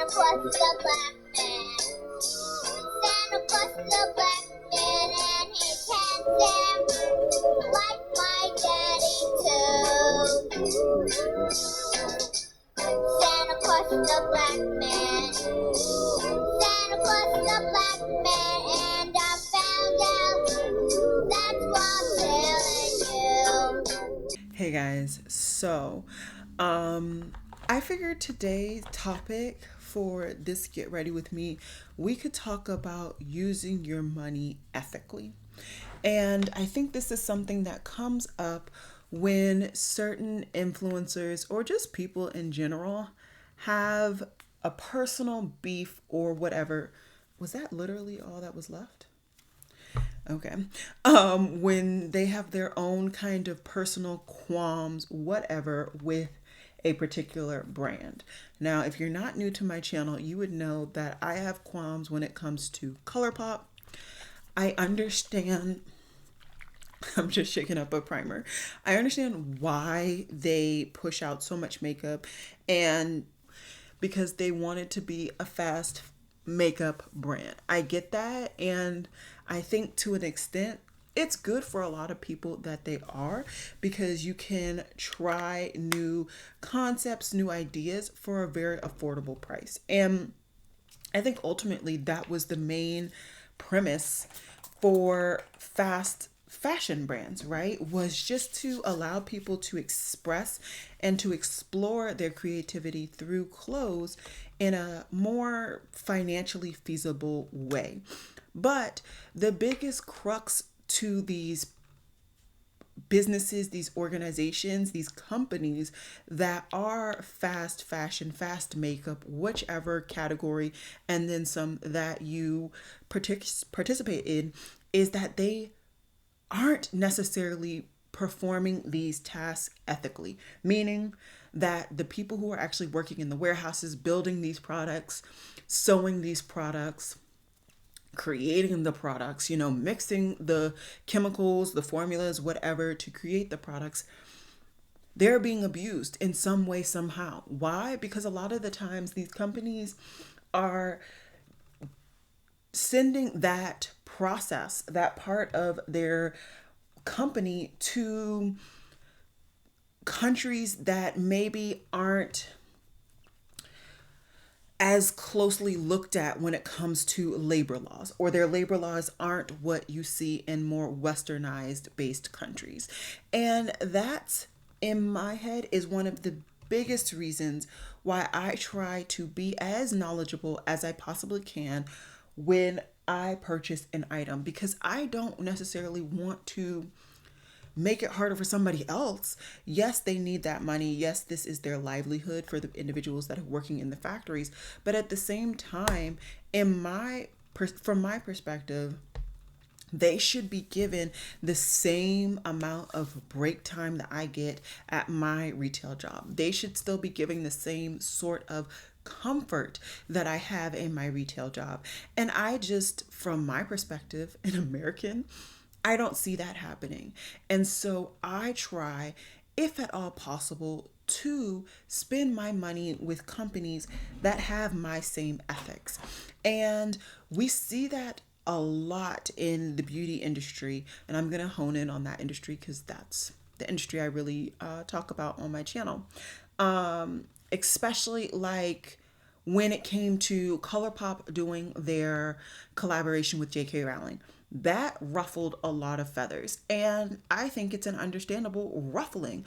Claus the black man. Santa Claus the black man and his handsome like my daddy too. Santa Claus the black man. Santa Claus the black man, and I found out that's why I'm telling you. Hey guys, so I figured today's topic for this Get Ready With Me, we could talk about using your money ethically. And I think this is something that comes up when certain influencers or just people in general have a personal beef or whatever. Was that literally all that was left? Okay. When they have their own kind of personal qualms, whatever, with a particular brand. Now, if you're not new to my channel, you would know that I have qualms when it comes to ColourPop. I understand. I'm just shaking up a primer. I understand why they push out so much makeup, and because they want it to be a fast makeup brand. I get that, and I think to an extent it's good for a lot of people that they are, because you can try new concepts, new ideas for a very affordable price. And I think ultimately that was the main premise for fast fashion brands, right? Was just to allow people to express and to explore their creativity through clothes in a more financially feasible way. But the biggest crux to these businesses, these organizations, these companies that are fast fashion, fast makeup, whichever category, and then some that you participate in, is that they aren't necessarily performing these tasks ethically, meaning that the people who are actually working in the warehouses, building these products, sewing these products, creating the products, mixing the chemicals, the formulas, whatever to create the products, they're being abused in some way, somehow. Why? Because a lot of the times these companies are sending that process, that part of their company, to countries that maybe aren't as closely looked at when it comes to labor laws, or their labor laws aren't what you see in more westernized based countries. And that, in my head, is one of the biggest reasons why I try to be as knowledgeable as I possibly can when I purchase an item, because I don't necessarily want to make it harder for somebody else. Yes, they need that money. Yes, this is their livelihood for the individuals that are working in the factories. But at the same time, from my perspective, they should be given the same amount of break time that I get at my retail job. They should still be giving the same sort of comfort that I have in my retail job. And I just, from my perspective, an American, I don't see that happening. And so I try, if at all possible, to spend my money with companies that have my same ethics. And we see that a lot in the beauty industry. And I'm going to hone in on that industry because that's the industry I really talk about on my channel. Especially like when it came to ColourPop doing their collaboration with J.K. Rowling. That ruffled a lot of feathers, and I think it's an understandable ruffling.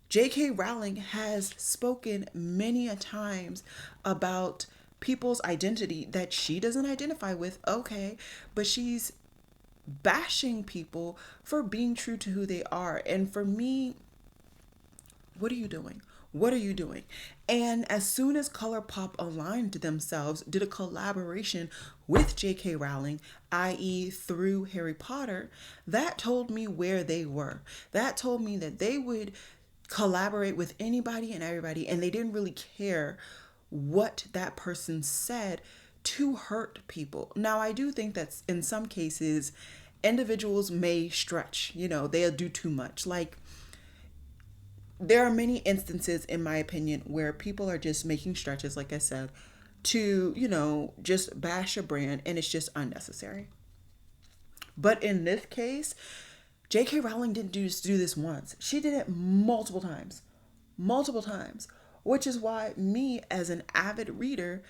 J.K. Rowling has spoken many a times about people's identity that she doesn't identify with, okay, but she's bashing people for being true to who they are. And for me, what are you doing? What are you doing? And as soon as ColourPop aligned themselves, did a collaboration with J.K. Rowling, i.e. through Harry Potter, that told me where they were. That told me that they would collaborate with anybody and everybody, and they didn't really care what that person said to hurt people. Now, I do think that in some cases, individuals may stretch, they'll do too much. Like, there are many instances, in my opinion, where people are just making stretches, like I said, to, just bash a brand, and it's just unnecessary. But in this case, J.K. Rowling didn't just do this once. She did it multiple times, which is why me as an avid reader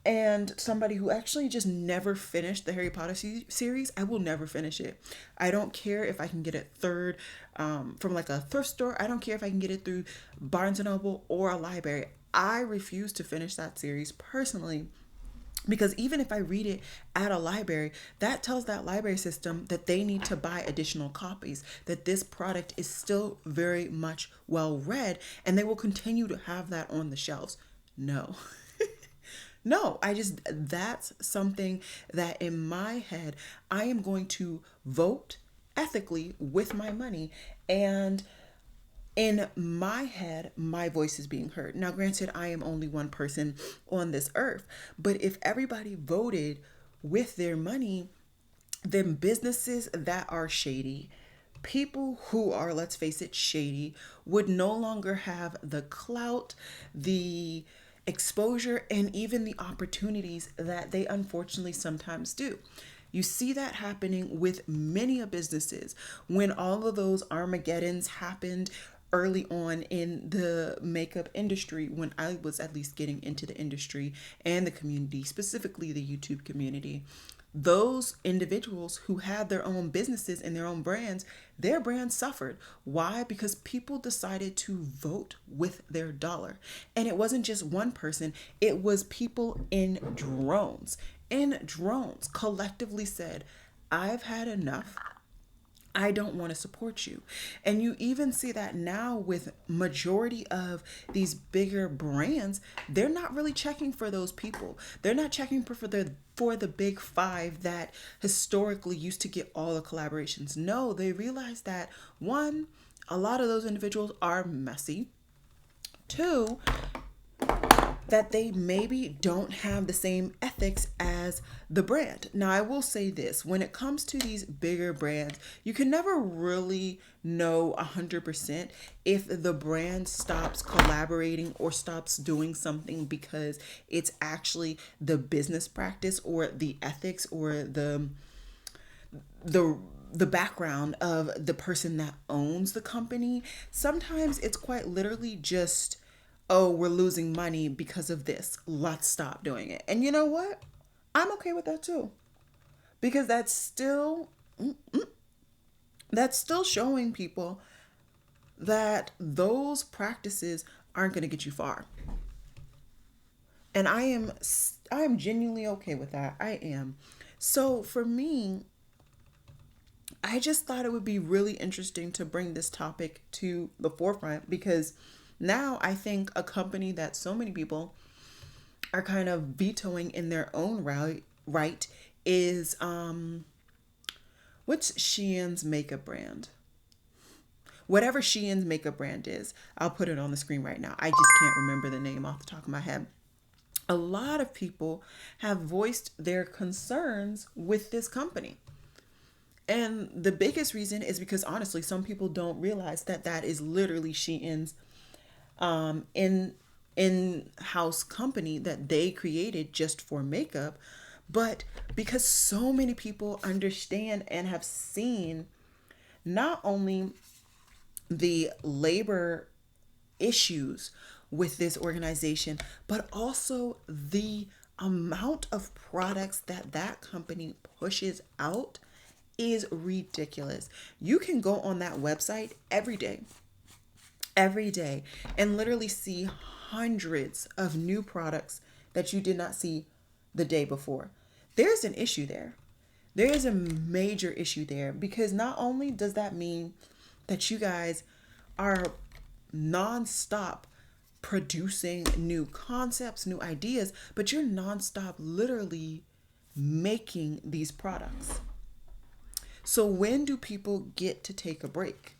and somebody who actually just never finished the Harry Potter series, I will never finish it. I don't care if I can get it from like a thrift store. I don't care if I can get it through Barnes and Noble or a library. I refuse to finish that series personally, because even if I read it at a library, that tells that library system that they need to buy additional copies, that this product is still very much well read, and they will continue to have that on the shelves. No. No, that's something that in my head, I am going to vote ethically with my money. And in my head, my voice is being heard. Now, granted, I am only one person on this earth, but if everybody voted with their money, then businesses that are shady, people who are, let's face it, shady, would no longer have the clout, the exposure, and even the opportunities that they unfortunately sometimes do. You see that happening with many businesses. When all of those Armageddons happened early on in the makeup industry, when I was at least getting into the industry and the community, specifically the YouTube community, those individuals who had their own businesses and their own brands, their brands suffered. Why? Because people decided to vote with their dollar. And it wasn't just one person, it was people in drones. Collectively said, I've had enough. I don't want to support you. And you even see that now with majority of these bigger brands, they're not really checking for those people. They're not checking for the big five that historically used to get all the collaborations. No, they realize that one, a lot of those individuals are messy. Two, that they maybe don't have the same ethics as the brand. Now, I will say this, when it comes to these bigger brands, you can never really know 100% if the brand stops collaborating or stops doing something because it's actually the business practice or the ethics or the background of the person that owns the company. Sometimes it's quite literally just, oh, we're losing money because of this, let's stop doing it. And you know what? I'm okay with that too. Because that's still showing people that those practices aren't going to get you far. And I am genuinely okay with that. I am. So for me, I just thought it would be really interesting to bring this topic to the forefront, because now I think a company that so many people are kind of vetoing in their own right is what's Shein's makeup brand? Whatever Shein's makeup brand is, I'll put it on the screen right now. I just can't remember the name off the top of my head. A lot of people have voiced their concerns with this company. And the biggest reason is because honestly, some people don't realize that that is literally Shein's in-house company that they created just for makeup. But because so many people understand and have seen not only the labor issues with this organization, but also the amount of products that that company pushes out is ridiculous. You can go on that website every day, and literally see hundreds of new products that you did not see the day before. There's an issue there. There is a major issue there, because not only does that mean that you guys are nonstop producing new concepts, new ideas, but you're nonstop literally making these products. So when do people get to take a break?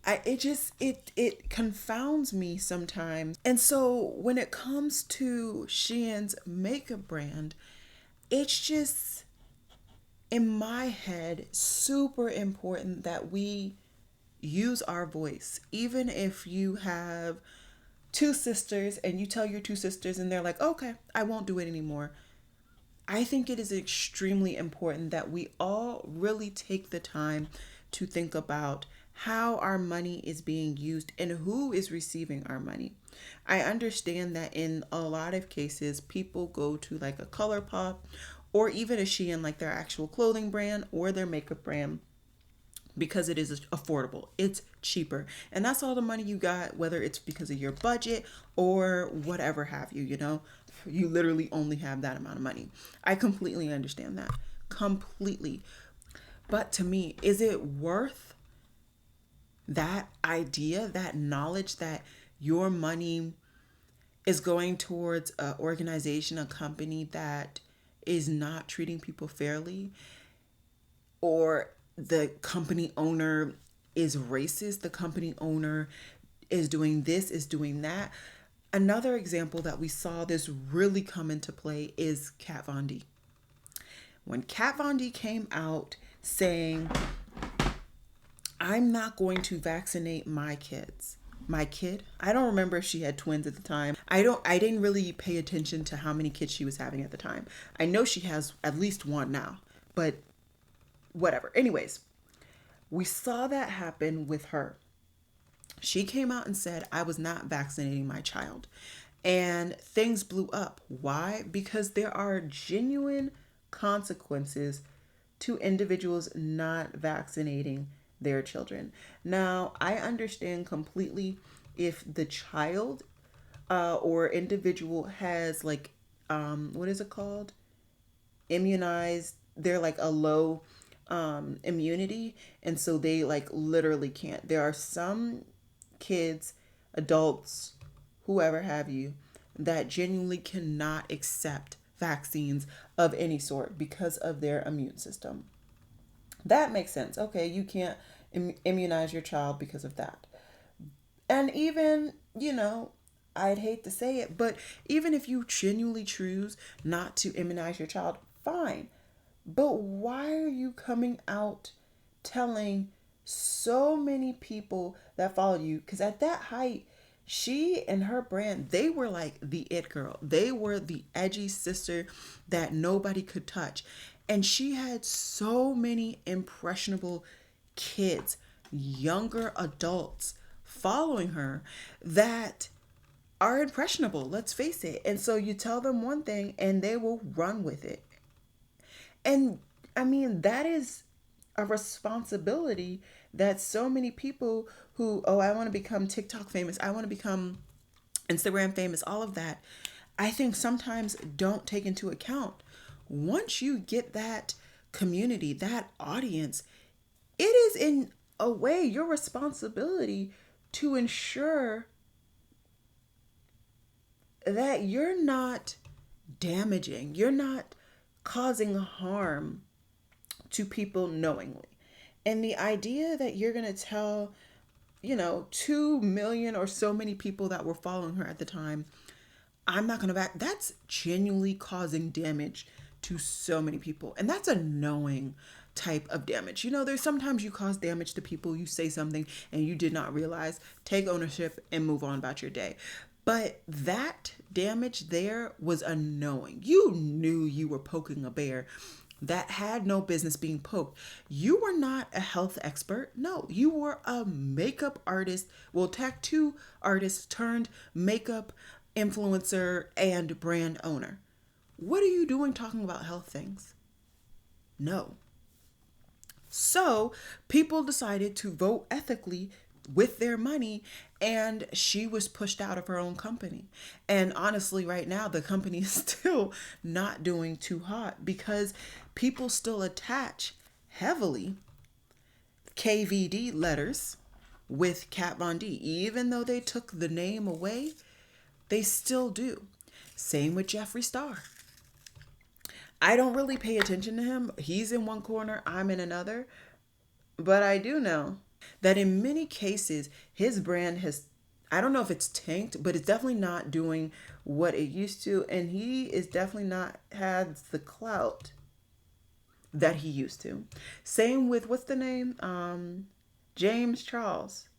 It confounds me sometimes. And so when it comes to Shein's makeup brand, it's just, in my head, super important that we use our voice. Even if you have two sisters and you tell your two sisters and they're like, okay, I won't do it anymore. I think it is extremely important that we all really take the time to think about how our money is being used and who is receiving our money. I understand that in a lot of cases, people go to like a ColourPop or even a Shein, like their actual clothing brand or their makeup brand, because it is affordable. It's cheaper. And that's all the money you got, whether it's because of your budget or whatever have you, you know? You literally only have that amount of money. I completely understand that. Completely. But to me, is it worth that idea, that knowledge that your money is going towards an organization, a company that is not treating people fairly, or the company owner is racist, the company owner is doing this, is doing that? Another example that we saw this really come into play is Kat Von D. When Kat Von D came out saying, I'm not going to vaccinate my kids. My kid, I don't remember if she had twins at the time. I didn't really pay attention to how many kids she was having at the time. I know she has at least one now, but whatever. Anyways, we saw that happen with her. She came out and said, I was not vaccinating my child. And things blew up. Why? Because there are genuine consequences to individuals not vaccinating their children. Now, I understand completely if the child or individual has like, what is it called? Immunized, they're like a low immunity. And so they like literally can't. There are some kids, adults, whoever have you, that genuinely cannot accept vaccines of any sort because of their immune system. That makes sense. Okay, you can't immunize your child because of that. And even, I'd hate to say it, but even if you genuinely choose not to immunize your child, fine. But why are you coming out telling so many people that follow you? Because at that height, she and her brand, they were like the it girl. They were the edgy sister that nobody could touch. And she had so many impressionable kids, younger adults following her that are impressionable, let's face it. And so you tell them one thing and they will run with it. And I mean, that is a responsibility that so many people who, oh, I want to become TikTok famous, I want to become Instagram famous, all of that, I think sometimes don't take into account. Once you get that community, that audience, it is in a way your responsibility to ensure that you're not damaging, you're not causing harm to people knowingly. And the idea that you're going to tell, 2 million or so many people that were following her at the time, I'm not going to back, that's genuinely causing damage to so many people. And that's a knowing type of damage. There's sometimes you cause damage to people, you say something and you did not realize, take ownership and move on about your day. But that damage there was a knowing. You knew you were poking a bear that had no business being poked. You were not a health expert. No, you were a makeup artist, tattoo artist turned makeup influencer and brand owner. What are you doing talking about health things? No. So people decided to vote ethically with their money, and she was pushed out of her own company. And honestly, right now, the company is still not doing too hot because people still attach heavily KVD letters with Kat Von D. Even though they took the name away, they still do. Same with Jeffree Star. I don't really pay attention to him. He's in one corner, I'm in another. But I do know that in many cases, his brand has, I don't know if it's tanked, but it's definitely not doing what it used to. And he is definitely not had the clout that he used to. Same with, what's the name? James Charles.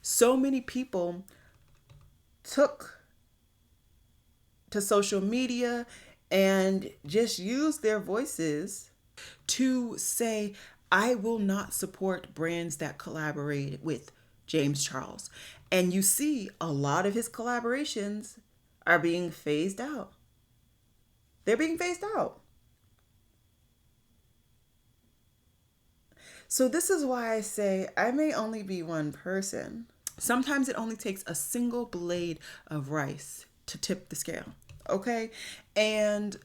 So many people took to social media and just used their voices to say, I will not support brands that collaborate with James Charles. And you see a lot of his collaborations are being phased out. They're being phased out. So this is why I say I may only be one person. Sometimes it only takes a single blade of rice to tip the scale. Okay? And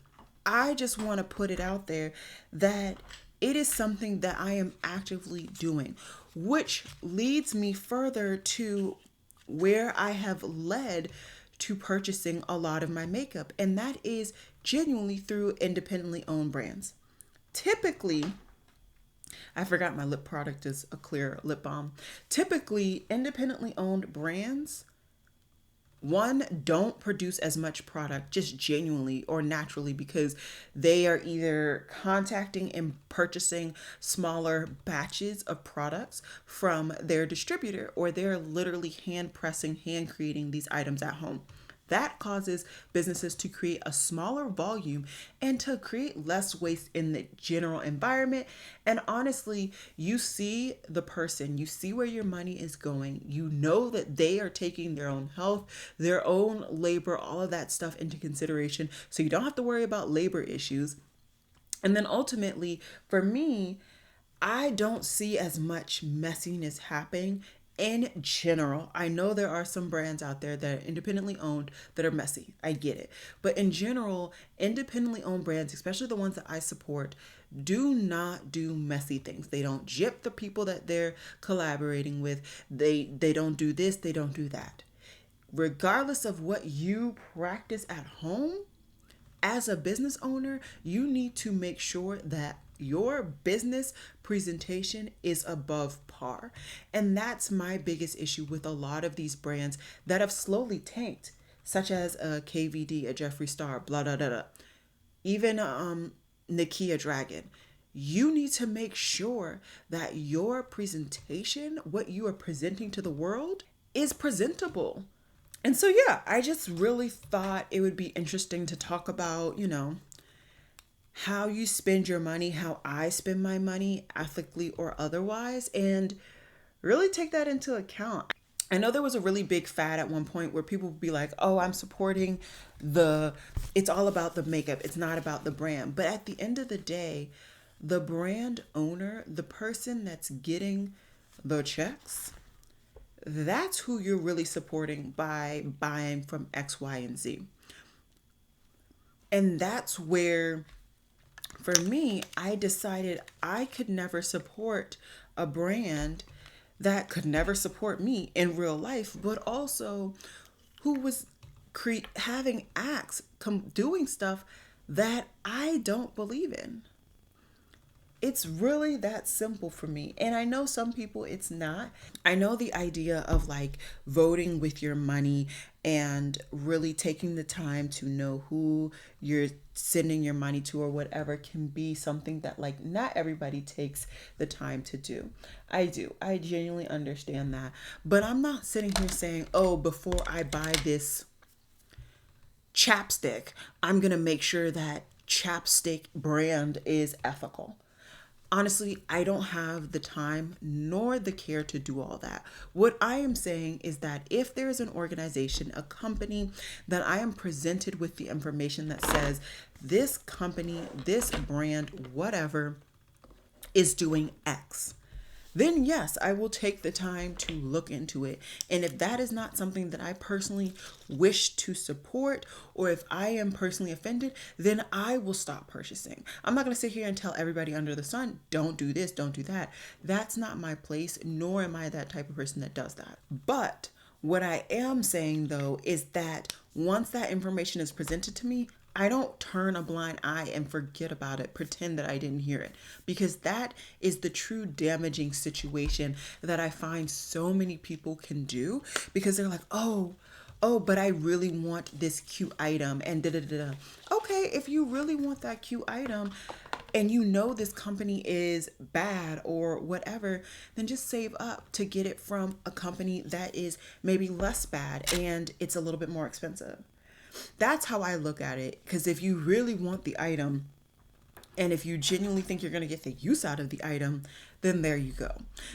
I just want to put it out there that it is something that I am actively doing, which leads me further to where I have led to purchasing a lot of my makeup, and that is genuinely through independently owned brands. Typically, I forgot my lip product is a clear lip balm. Typically, independently owned brands, one, don't produce as much product just genuinely or naturally because they are either contacting and purchasing smaller batches of products from their distributor, or they're literally hand pressing, hand creating these items at home. That causes businesses to create a smaller volume and to create less waste in the general environment. And honestly, you see the person, you see where your money is going. You know that they are taking their own health, their own labor, all of that stuff into consideration. So you don't have to worry about labor issues. And then ultimately, for me, I don't see as much messiness happening in general. I know there are some brands out there that are independently owned that are messy. I get it. But in general, independently owned brands, especially the ones that I support, do not do messy things. They don't gyp the people that they're collaborating with. They don't do this, they don't do that. Regardless of what you practice at home, as a business owner, you need to make sure that your business presentation is above par. And that's my biggest issue with a lot of these brands that have slowly tanked, such as a KVD, a Jeffree Star, blah, blah, blah, blah. Even Nakia Dragon. You need to make sure that your presentation, what you are presenting to the world, is presentable. And so, yeah, I just really thought it would be interesting to talk about, how you spend your money, how I spend my money, ethically or otherwise, and really take that into account. I know there was a really big fad at one point where people would be like, oh, I'm supporting it's all about the makeup. It's not about the brand. But at the end of the day, the brand owner, the person that's getting the checks, that's who you're really supporting by buying from X, Y, and Z. And that's where, for me, I decided I could never support a brand that could never support me in real life, but also who was having acts, doing stuff that I don't believe in. It's really that simple for me. And I know some people it's not. I know the idea of like voting with your money and really taking the time to know who you're sending your money to or whatever can be something that like not everybody takes the time to do. I do. I genuinely understand that. But I'm not sitting here saying, oh, before I buy this chapstick, I'm going to make sure that chapstick brand is ethical. Honestly, I don't have the time nor the care to do all that. What I am saying is that if there is an organization, a company that I am presented with the information that says this company, this brand, whatever, is doing X, then yes, I will take the time to look into it. And if that is not something that I personally wish to support, or if I am personally offended, then I will stop purchasing. I'm not going to sit here and tell everybody under the sun, don't do this, don't do that. That's not my place, nor am I that type of person that does that. But what I am saying though is that once that information is presented to me, I don't turn a blind eye and forget about it, pretend that I didn't hear it, because that is the true damaging situation that I find so many people can do, because they're like, oh, but I really want this cute item and da da da. Okay, if you really want that cute item, and you know this company is bad or whatever, then just save up to get it from a company that is maybe less bad and it's a little bit more expensive. That's how I look at it. Because if you really want the item, and if you genuinely think you're going to get the use out of the item, then there you go.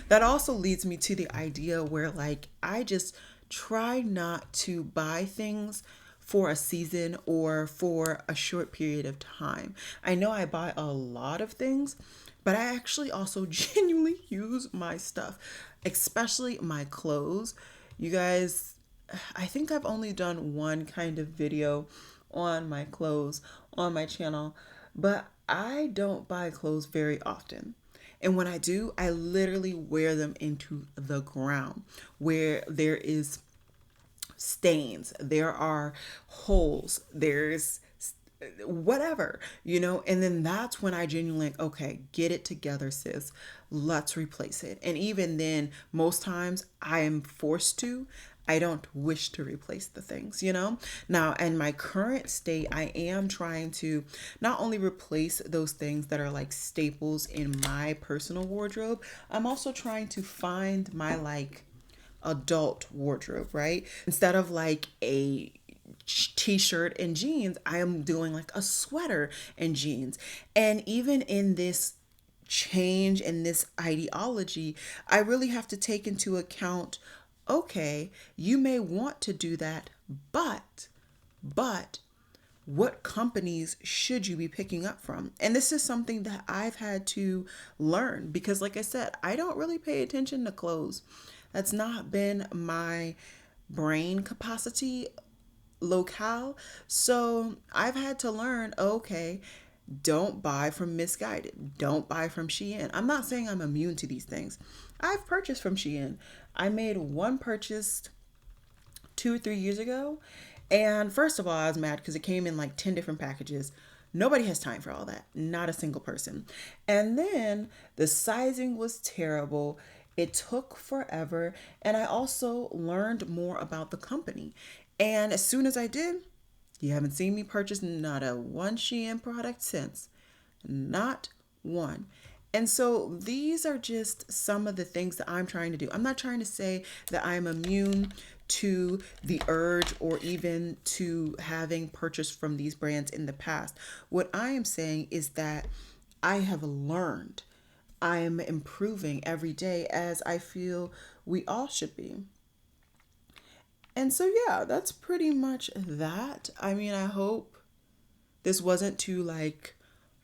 That also leads me to the idea where, like, I just try not to buy things for a season or for a short period of time. I know I buy a lot of things, but I actually also genuinely use my stuff, especially my clothes. You guys, I think I've only done one kind of video on my clothes on my channel, but I don't buy clothes very often. And when I do, I literally wear them into the ground where there is stains, there are holes, there's whatever, and then that's when I genuinely like, okay, get it together, sis. Let's replace it. And even then, most times I am forced to. I don't wish to replace the things. Now, in my current state, I am trying to not only replace those things that are like staples in my personal wardrobe, I'm also trying to find my like adult wardrobe, right? Instead of like a t-shirt and jeans, I am doing like a sweater and jeans. And even in this change in this ideology, I really have to take into account, okay, you may want to do that, but what companies should you be picking up from? And this is something that I've had to learn because, like I said, I don't really pay attention to clothes. That's not been my brain capacity locale. So I've had to learn, okay, don't buy from Misguided. Don't buy from Shein. I'm not saying I'm immune to these things. I've purchased from Shein. I made one purchase 2 or 3 years ago. And first of all, I was mad because it came in like 10 different packages. Nobody has time for all that. Not a single person. And then the sizing was terrible. It took forever. And I also learned more about the company. And as soon as I did, you haven't seen me purchase not a one Shein product since. Not one. And so these are just some of the things that I'm trying to do. I'm not trying to say that I'm immune to the urge or even to having purchased from these brands in the past. What I am saying is that I have learned. I am improving every day, as I feel we all should be. And so, yeah, that's pretty much that. I mean, I hope this wasn't too like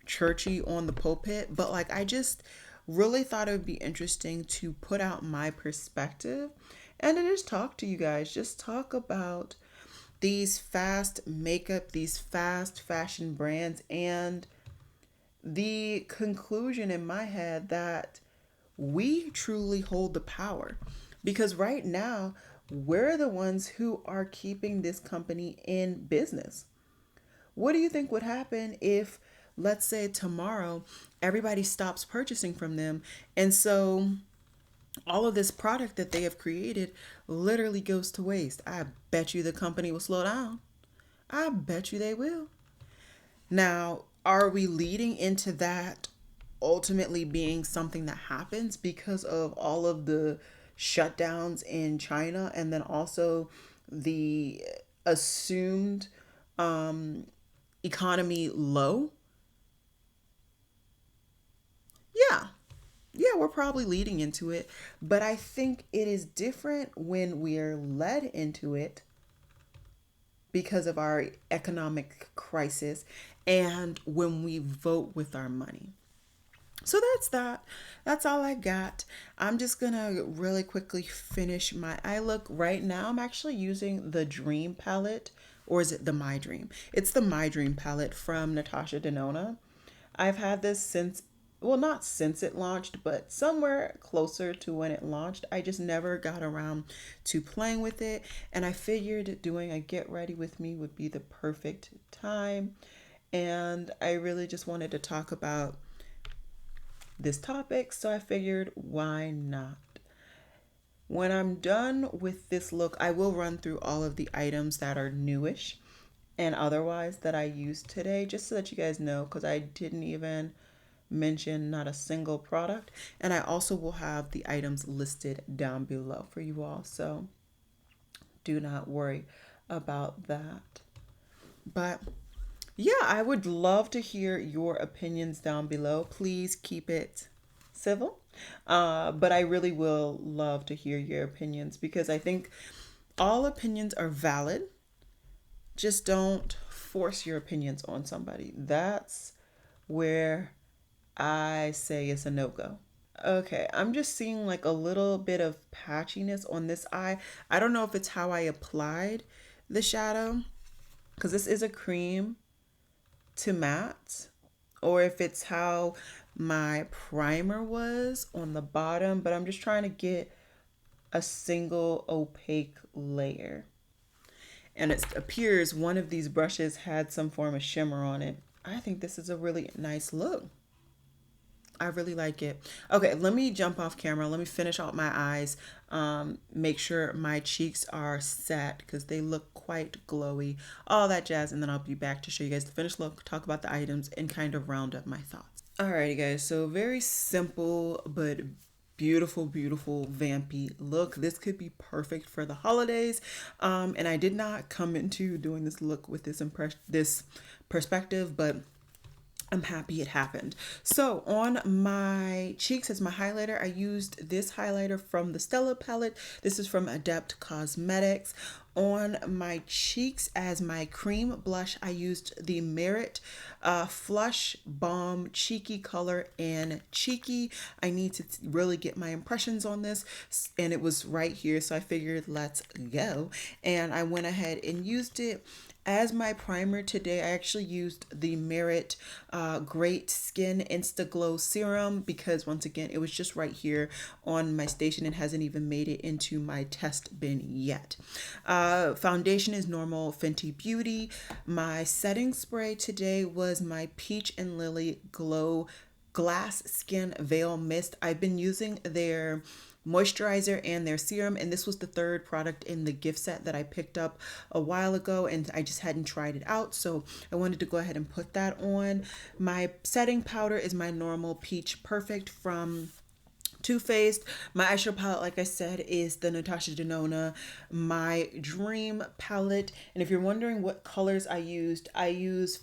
churchy on the pulpit, but like I just really thought it would be interesting to put out my perspective and to just talk to you guys. Just talk about these fast makeup, these fast fashion brands, and the conclusion in my head that we truly hold the power. Because right now, we're the ones who are keeping this company in business. What do you think would happen if, let's say, tomorrow everybody stops purchasing from them? And so all of this product that they have created literally goes to waste. I bet you the company will slow down. I bet you they will. Now, are we leading into that ultimately being something that happens because of all of the shutdowns in China and then also the assumed economy low? Yeah. Yeah, we're probably leading into it, but I think it is different when we're led into it because of our economic crisis and when we vote with our money. So that's that. That's all I got. I'm just gonna really quickly finish my eye look. Right now, I'm actually using the Dream palette, or is it the My Dream? It's the My Dream palette from Natasha Denona. I've had this since, well, not since it launched, but somewhere closer to when it launched. I just never got around to playing with it, and I figured doing a get ready with me would be the perfect time. And I really just wanted to talk about this topic, so I figured why not? When I'm done with this look, I will run through all of the items that are newish and otherwise that I used today, just so that you guys know, because I didn't even mention not a single product. And I also will have the items listed down below for you all. So do not worry about that. But yeah, I would love to hear your opinions down below. Please keep it civil. But I really will love to hear your opinions because I think all opinions are valid. Just don't force your opinions on somebody. That's where I say it's a no-go. Okay, I'm just seeing like a little bit of patchiness on this eye. I don't know if it's how I applied the shadow because this is a cream to matte, or if it's how my primer was on the bottom, but I'm just trying to get a single opaque layer. And it appears one of these brushes had some form of shimmer on it. I think this is a really nice look. I really like it. Okay, let me jump off camera. Let me finish out my eyes. Make sure my cheeks are set because they look quite glowy. All that jazz. And then I'll be back to show you guys the finished look, talk about the items, and kind of round up my thoughts. Alrighty, guys. So very simple but beautiful, beautiful vampy look. This could be perfect for the holidays. And I did not come into doing this look with this perspective, but I'm happy it happened. So on my cheeks as my highlighter, I used this highlighter from the Stella palette. This is from Adept Cosmetics. On my cheeks as my cream blush, I used the Merit Flush Balm Cheeky Color in Cheeky. I need to really get my impressions on this, and it was right here, so I figured let's go. And I went ahead and used it. As my primer today, I actually used the Merit Great Skin Insta Glow Serum because once again, it was just right here on my station and hasn't even made it into my test bin yet. Foundation is normal Fenty Beauty. My setting spray today was my Peach and Lily Glow Glass Skin Veil Mist. I've been using their moisturizer and their serum, and this was the third product in the gift set that I picked up a while ago, and I just hadn't tried it out, so I wanted to go ahead and put that on. My setting powder is my normal Peach Perfect from Too Faced. My eyeshadow palette, like I said, is the Natasha Denona My Dream palette. And if you're wondering what colors I used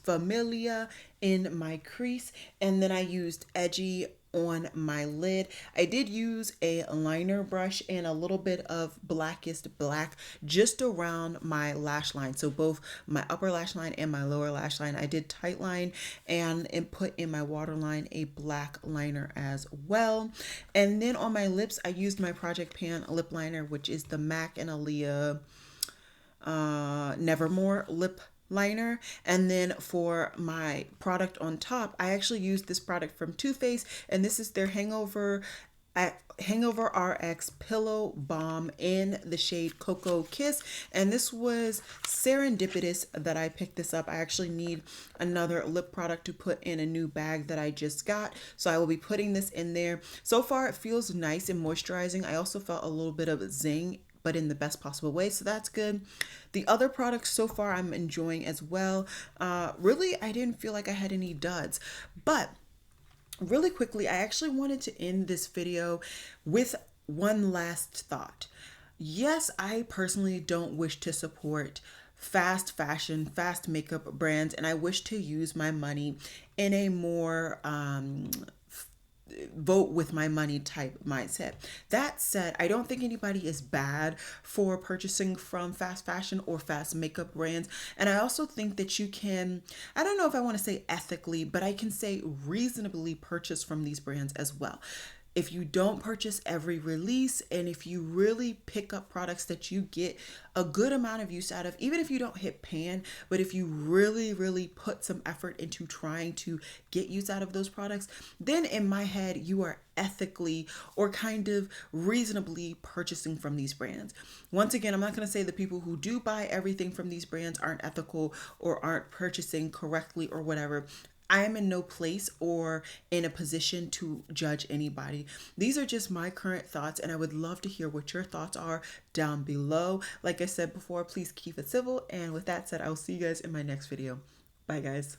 Familia in my crease, and then I used Edgy on my lid. I did use a liner brush and a little bit of blackest black just around my lash line. So both my upper lash line and my lower lash line, I did tight line and put in my waterline a black liner as well. And then on my lips, I used my Project Pan lip liner, which is the MAC and Aaliyah Nevermore lip liner. And then for my product on top, I actually used this product from Too Faced, and this is their Hangover RX Pillow Balm in the shade Coco Kiss. And this was serendipitous that I picked this up. I actually need another lip product to put in a new bag that I just got, so I will be putting this in there. So far it feels nice and moisturizing. I also felt a little bit of a zing, but in the best possible way, so that's good. The other products so far I'm enjoying as well. Really, I didn't feel like I had any duds, but really quickly, I actually wanted to end this video with one last thought. Yes, I personally don't wish to support fast fashion, fast makeup brands, and I wish to use my money in a more vote with my money type mindset. That said, I don't think anybody is bad for purchasing from fast fashion or fast makeup brands. And I also think that you can, I don't know if I want to say ethically, but I can say reasonably purchase from these brands as well. If you don't purchase every release, and if you really pick up products that you get a good amount of use out of, even if you don't hit pan, but if you really, really put some effort into trying to get use out of those products, then in my head, you are ethically or kind of reasonably purchasing from these brands. Once again, I'm not going to say the people who do buy everything from these brands aren't ethical or aren't purchasing correctly or whatever. I am in no place or in a position to judge anybody. These are just my current thoughts, and I would love to hear what your thoughts are down below. Like I said before, please keep it civil. And with that said, I will see you guys in my next video. Bye, guys.